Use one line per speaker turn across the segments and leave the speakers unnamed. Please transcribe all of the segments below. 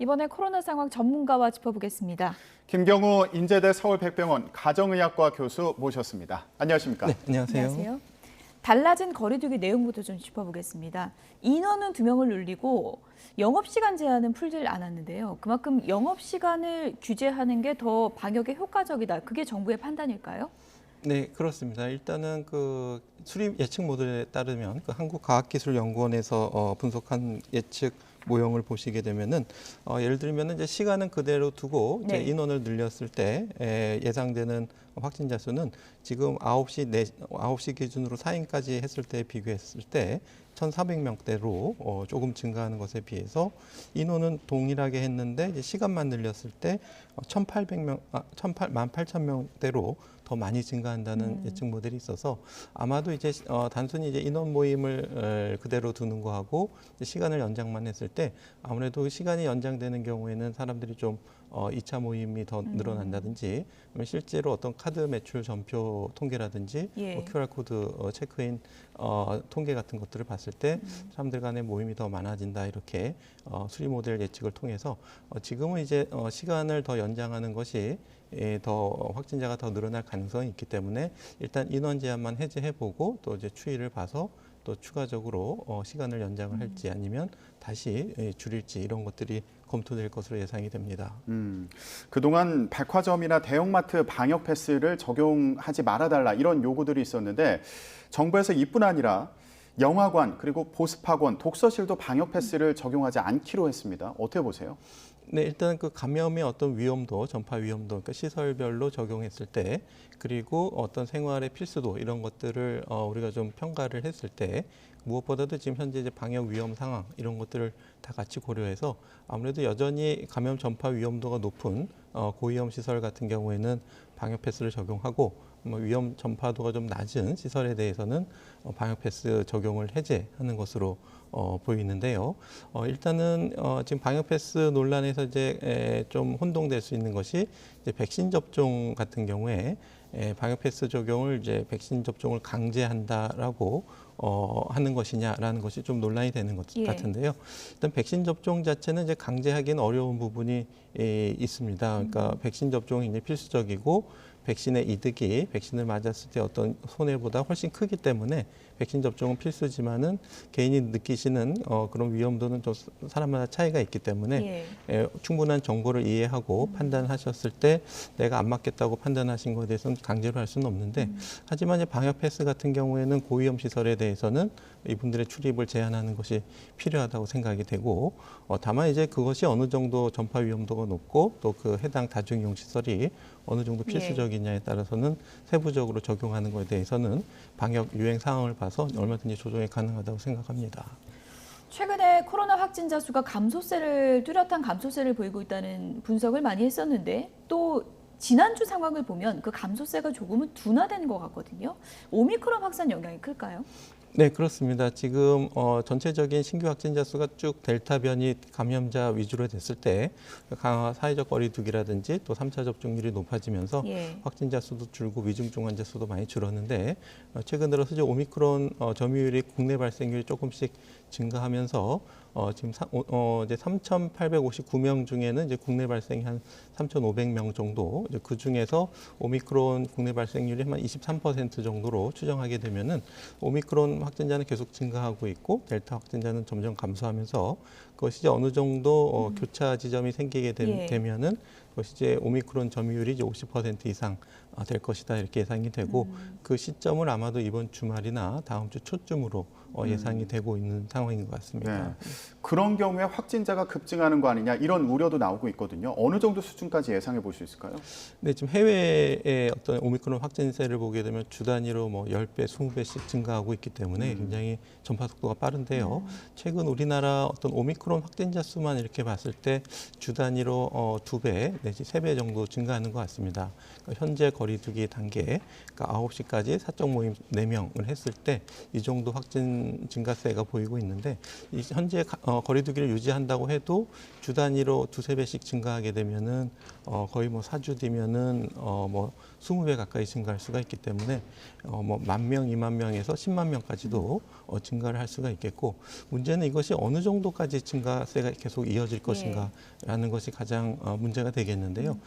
이번에 코로나 상황 전문가와 짚어보겠습니다.
김경우 인제대 서울백병원 가정의학과 교수 모셨습니다. 안녕하십니까?
네, 안녕하세요.
안녕하세요. 달라진 거리두기 내용부터 좀 짚어보겠습니다. 인원은 2명을 늘리고 영업시간 제한은 풀질 않았는데요. 그만큼 영업시간을 규제하는 게 더 방역에 효과적이다. 그게 정부의 판단일까요?
네, 그렇습니다. 일단은 그 수립 예측 모델에 따르면 그 한국과학기술연구원에서 분석한 예측 모형을 보시게 되면은 예를 들면 이제 시간은 그대로 두고 이제
네.
인원을 늘렸을 때 예상되는 확진자 수는 지금 9시 기준으로 4인까지 했을 때 비교했을 때 1,400명대로 조금 증가하는 것에 비해서 인원은 동일하게 했는데 이제 시간만 늘렸을 때 18,000명대로 더 많이 증가한다는 예측 모델이 있어서 아마도 이제 단순히 이제 인원 모임을 그대로 두는 거하고 이제 시간을 연장만 했을 때 아무래도 시간이 연장되는 경우에는 사람들이 좀 2차 모임이 더 늘어난다든지 실제로 어떤 카드 매출 전표 통계라든지
예.
QR코드 체크인 통계 같은 것들을 봤을 때 사람들 간의 모임이 더 많아진다 이렇게 수리 모델 예측을 통해서 지금은 이제 시간을 더 연장하는 것이 더 확진자가 더 늘어날 가능성이 있기 때문에 일단 인원 제한만 해제해보고 또 이제 추이를 봐서 또 추가적으로 시간을 연장을 할지 아니면 다시 줄일지 이런 것들이 검토될 것으로 예상이 됩니다.
그동안 백화점이나 대형마트 방역 패스를 적용하지 말아달라 이런 요구들이 있었는데 정부에서 이뿐 아니라 영화관 그리고 보습학원, 독서실도 방역 패스를 적용하지 않기로 했습니다. 어떻게 보세요?
네, 일단 그 감염의 어떤 위험도, 전파 위험도, 그러니까 시설별로 적용했을 때, 그리고 어떤 생활의 필수도 이런 것들을 우리가 좀 평가를 했을 때, 무엇보다도 지금 현재 이제 방역 위험 상황 이런 것들을 다 같이 고려해서 아무래도 여전히 감염 전파 위험도가 높은 고위험 시설 같은 경우에는 방역 패스를 적용하고 위험 전파도가 좀 낮은 시설에 대해서는 방역 패스 적용을 해제하는 것으로 보이는데요. 일단은 지금 방역 패스 논란에서 이제 좀 혼동될 수 있는 것이 이제 백신 접종 같은 경우에 방역 패스 적용을 이제 백신 접종을 강제한다라고 하는 것이냐라는 것이 좀 논란이 되는 것 같은데요. 일단 백신 접종 자체는 이제 강제하기는 어려운 부분이 있습니다. 그러니까 백신 접종이 이제 필수적이고 백신의 이득이 백신을 맞았을 때 어떤 손해보다 훨씬 크기 때문에 백신 접종은 필수지만은 개인이 느끼시는 그런 위험도는 좀 사람마다 차이가 있기 때문에 충분한 정보를 이해하고 판단하셨을 때 내가 안 맞겠다고 판단하신 것에 대해서는 강제로 할 수는 없는데 하지만 이제 방역 패스 같은 경우에는 고위험 시설에 대해서는 이분들의 출입을 제한하는 것이 필요하다고 생각이 되고 다만 이제 그것이 어느 정도 전파 위험도가 높고 또 그 해당 다중이용 시설이 어느 정도 필수적이냐에 따라서는 세부적으로 적용하는 것에 대해서는 방역 유행 상황을 봐서 얼마든지 조정이 가능하다고 생각합니다.
최근에 코로나 확진자 수가 뚜렷한 감소세를 보이고 있다는 분석을 많이 했었는데 또 지난주 상황을 보면 그 감소세가 조금은 둔화되는 것 같거든요. 오미크론 확산 영향이 클까요?
네, 그렇습니다. 지금 전체적인 신규 확진자 수가 쭉 델타 변이 감염자 위주로 됐을 때 강화 사회적 거리두기라든지 또 3차 접종률이 높아지면서 확진자 수도 줄고 위중증 환자 수도 많이 줄었는데 최근 들어서 이제 오미크론 점유율이 국내 발생률이 조금씩 증가하면서 지금 이제 3,859명 중에는 이제 국내 발생이 한 3,500명 정도, 이제 그 중에서 오미크론 국내 발생률이 한 23% 정도로 추정하게 되면은 오미크론 확진자는 계속 증가하고 있고 델타 확진자는 점점 감소하면서 그것이 이제 어느 정도 교차 지점이 생기게 되면은 그것이 이제 오미크론 점유율이 이제 50% 이상 될 것이다 이렇게 예상이 되고 그 시점을 아마도 이번 주말이나 다음 주 초쯤으로 예상이 되고 있는 상황인 것 같습니다.
네. 그런 경우에 확진자가 급증하는 거 아니냐 이런 우려도 나오고 있거든요. 어느 정도 수준까지 예상해 볼 수 있을까요?
네, 지금 해외의 어떤 오미크론 확진세를 보게 되면 주 단위로 뭐 10배, 20배씩 증가하고 있기 때문에 굉장히 전파 속도가 빠른데요. 최근 우리나라 어떤 오미크론 확진자 수만 이렇게 봤을 때 주 단위로 2배 내지 3배 정도 증가하는 것 같습니다. 그러니까 현재 거리두기 단계, 그러니까 9시까지 사적 모임 4명을 했을 때 이 정도 확진 증가세가 보이고 있는데 현재 거리두기를 유지한다고 해도 주 단위로 2~3배씩 증가하게 되면은 거의 뭐 4주 뒤면은 뭐 20배 가까이 증가할 수가 있기 때문에 뭐 10,000명, 20,000명에서 100,000명까지도 증가를 할 수가 있겠고 문제는 이것이 어느 정도까지 증가 증가세가 계속 이어질 것인가라는 것이 가장 문제가 되겠는데요.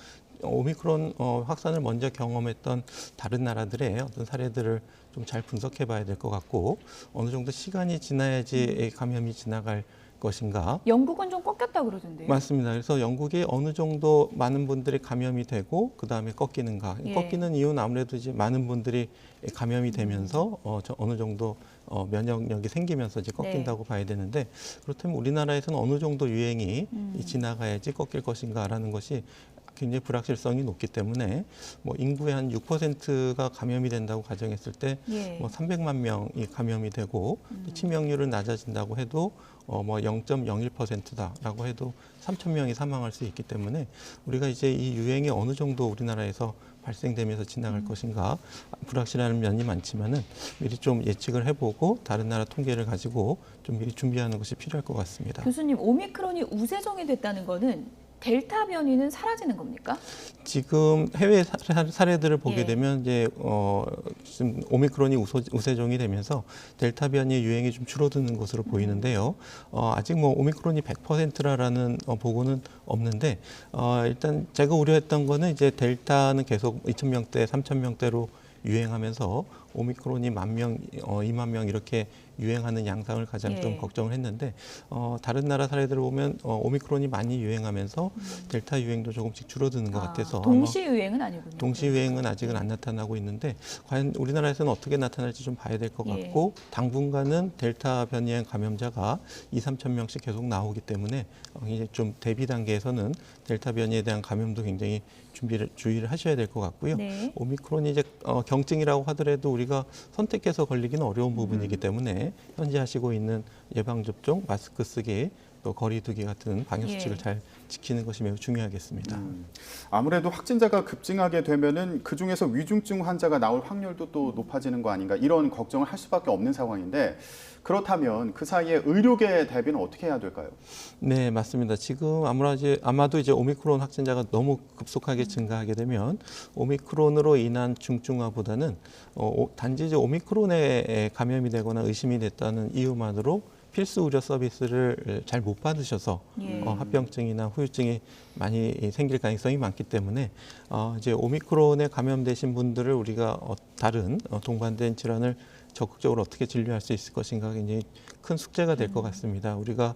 오미크론 확산을 먼저 경험했던 다른 나라들의 어떤 사례들을 좀 잘 분석해 봐야 될 것 같고 어느 정도 시간이 지나야지 감염이 지나갈 것인가.
영국은 좀 꺾였다 그러던데요.
맞습니다. 그래서 영국이 어느 정도 많은 분들이 감염이 되고 그 다음에 꺾이는가.
예.
꺾이는 이유는 아무래도 이제 많은 분들이 감염이 되면서 어느 정도 면역력이 생기면서 이제 꺾인다고 봐야 되는데 그렇다면 우리나라에서는 어느 정도 유행이 지나가야지 꺾일 것인가라는 것이 굉장히 불확실성이 높기 때문에 뭐 인구의 한 6%가 감염이 된다고 가정했을 때 뭐 300만 명이 감염이 되고 치명률은 낮아진다고 해도 뭐 0.01%다라고 해도 3천 명이 사망할 수 있기 때문에 우리가 이제 이 유행이 어느 정도 우리나라에서 발생되면서 지나갈 것인가 불확실한 면이 많지만은 미리 좀 예측을 해보고 다른 나라 통계를 가지고 좀 미리 준비하는 것이 필요할 것 같습니다.
교수님, 오미크론이 우세종이 됐다는 거는 델타 변이는 사라지는 겁니까?
지금 해외 사례들을 보게
예.
되면 이제 지금 오미크론이 우세종이 되면서 델타 변이의 유행이 좀 줄어드는 것으로 보이는데요. 아직 뭐 오미크론이 100%라는 보고는 없는데 일단 제가 우려했던 거는 이제 델타는 계속 2,000명대, 3,000명대로 유행하면서 오미크론이 10,000명, 20,000명 이렇게 유행하는 양상을 가장 좀 걱정을 했는데 다른 나라 사례들을 보면 오미크론이 많이 유행하면서 델타 유행도 조금씩 줄어드는 것 같아서
동시 유행은 아니군요.
동시 유행은 아직은 안 나타나고 있는데 과연 우리나라에서는 어떻게 나타날지 좀 봐야 될 것 같고 당분간은 델타 변이의 감염자가 2,000~3,000 명씩 계속 나오기 때문에 이제 좀 대비 단계에서는 델타 변이에 대한 감염도 굉장히 주의를 하셔야 될 것 같고요.
네.
오미크론이 이제 경증이라고 하더라도 우리가 선택해서 걸리기는 어려운 부분이기 때문에 현재 하시고 있는 예방접종, 마스크 쓰기, 또 거리 두기 같은 방역 수칙을 잘 지키는 것이 매우 중요하겠습니다.
아무래도 확진자가 급증하게 되면은 그 중에서 위중증 환자가 나올 확률도 또 높아지는 거 아닌가 이런 걱정을 할 수밖에 없는 상황인데 그렇다면 그 사이에 의료계 대비는 어떻게 해야 될까요?
네, 맞습니다. 지금 아마도 이제 오미크론 확진자가 너무 급속하게 증가하게 되면 오미크론으로 인한 중증화보다는 단지 이제 오미크론에 감염이 되거나 의심이 됐다는 이유만으로 필수 의료 서비스를 잘 못 받으셔서 합병증이나 후유증이 많이 생길 가능성이 많기 때문에 이제 오미크론에 감염되신 분들을 우리가 다른 동반된 질환을 적극적으로 어떻게 진료할 수 있을 것인가 굉장히 큰 숙제가 될 것 같습니다. 우리가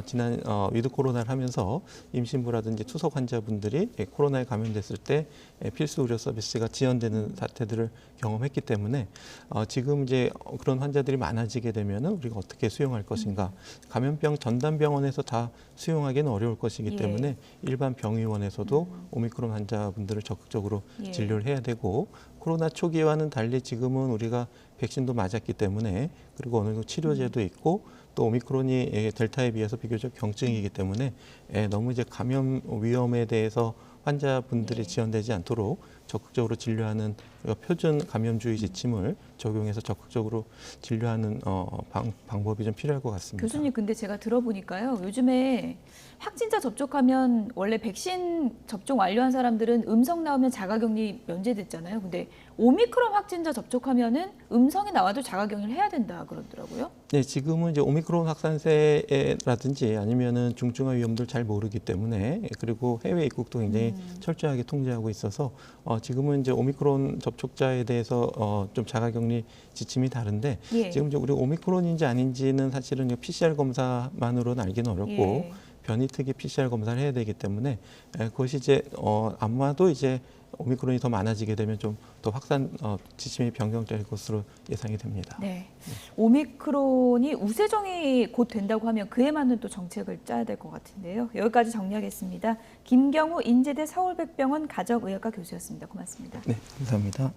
지난 위드 코로나를 하면서 임신부라든지 투석 환자분들이 코로나에 감염됐을 때 필수 의료 서비스가 지연되는 사태들을 경험했기 때문에 지금 이제 그런 환자들이 많아지게 되면은 우리가 어떻게 수용할 것인가. 감염병 전담병원에서 다 수용하기는 어려울 것이기 때문에 일반 병의원에서도 오미크론 환자분들을 적극적으로 진료를 해야 되고 코로나 초기와는 달리 지금은 우리가 백신도 맞았기 때문에 그리고 어느 정도 치료제도 있고 또 오미크론이 델타에 비해서 비교적 경증이기 때문에 너무 이제 감염 위험에 대해서 환자분들이 지연되지 않도록 적극적으로 진료하는 표준 감염주의 지침을 적용해서 적극적으로 진료하는 방법이 좀 필요할 것 같습니다.
교수님, 근데 제가 들어보니까요. 요즘에 확진자 접촉하면 원래 백신 접종 완료한 사람들은 음성 나오면 자가격리 면제됐잖아요. 근데 오미크론 확진자 접촉하면은 음성이 나와도 자가격리를 해야 된다 그러더라고요.
네, 지금은 이제 오미크론 확산세라든지 아니면은 중증화 위험들 잘 모르기 때문에 그리고 해외 입국도 굉장히 철저하게 통제하고 있어서 지금은 이제 오미크론 접촉자에 대해서 좀 자가격리 지침이 다른데 지금 이제 우리 오미크론인지 아닌지는 사실은 PCR 검사만으로는 알기는 어렵고 변이 특이 PCR 검사를 해야 되기 때문에 그것이 이제 아마도 이제 오미크론이 더 많아지게 되면 좀 더 확산 지침이 변경될 것으로 예상이 됩니다.
네. 오미크론이 우세종이 곧 된다고 하면 그에 맞는 또 정책을 짜야 될 것 같은데요. 여기까지 정리하겠습니다. 김경우 인제대 서울백병원 가정의학과 교수였습니다. 고맙습니다.
네, 감사합니다.